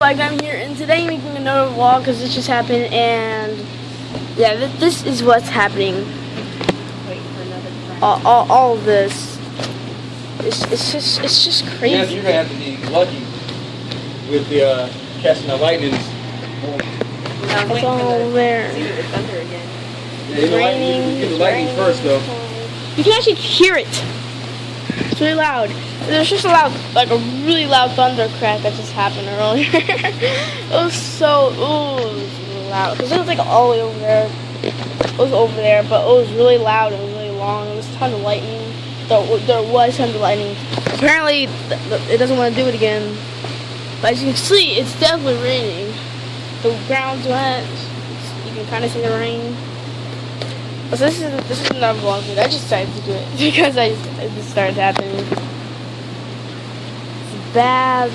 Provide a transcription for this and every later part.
I'm here, and today I'm making another vlog because this just happened, and yeah, this is what's happening. Wait for another friend. All of this. It's just crazy. Yeah, you're gonna have to be lucky with the casting the lightnings. It's all there. See the thunder again. Yeah, you get the lightning first though. You can actually hear it. It's really loud. There's just a really loud thunder crack that just happened earlier. It was really loud because it was like all the way over there. It was over there, but it was really loud and really long. There was a ton of lightning. There was tons of lightning. Apparently, it doesn't want to do it again. But as you can see, it's definitely raining. The ground's wet. You can kind of see the rain. But this is another vlog. I just decided to do it because it just started happening. It's bad.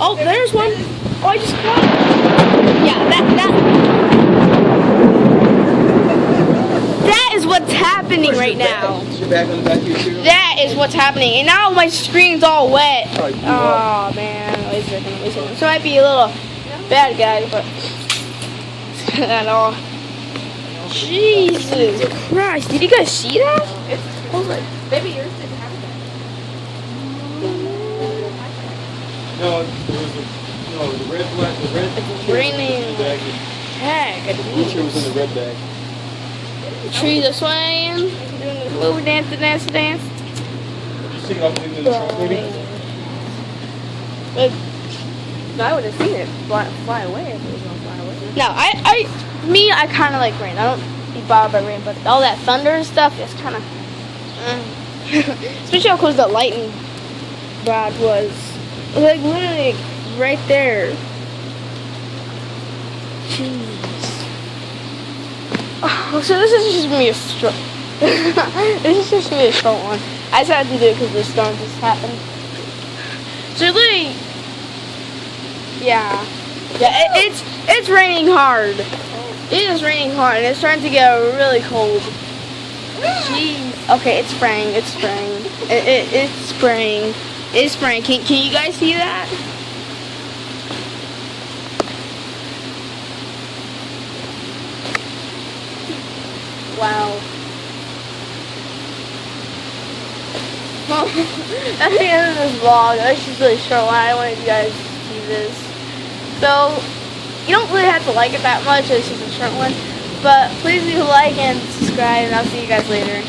Oh, there's one. Oh, I just caught it. Yeah, that is what's happening right now. That is what's happening. And now my screen's all wet. Oh, man. Wait a second. So I might be a little bad guy, but at all. Jesus Christ. Did you guys see that? Maybe yours didn't have that. No, the red flag, the red. It's raining. Heck, The blue chair was in the red bag. the tree this way, doing the little dance. You sing off leaving in the truck, maybe? But No, I would have seen it fly away if it was going to fly away. no, I kind of like rain. I don't be bothered by rain, but all that thunder and stuff is kind of, especially how close that lightning rod was. It was like literally right there. Jeez. Oh, so this is just gonna be a short. This is just gonna be a short one. I decided to do it because the storm just happened. So literally, yeah, it's raining hard. It is raining hard, and it's starting to get really cold. Jeez. Okay, it's spraying. It's spraying. It's spraying. It's spraying. Can you guys see that? Wow. Well, that's the end of this vlog. That's just really short one. I wanted you guys to see this. So, you don't really have to like it that much. It's just a short one. But please leave a like and subscribe, and I'll see you guys later.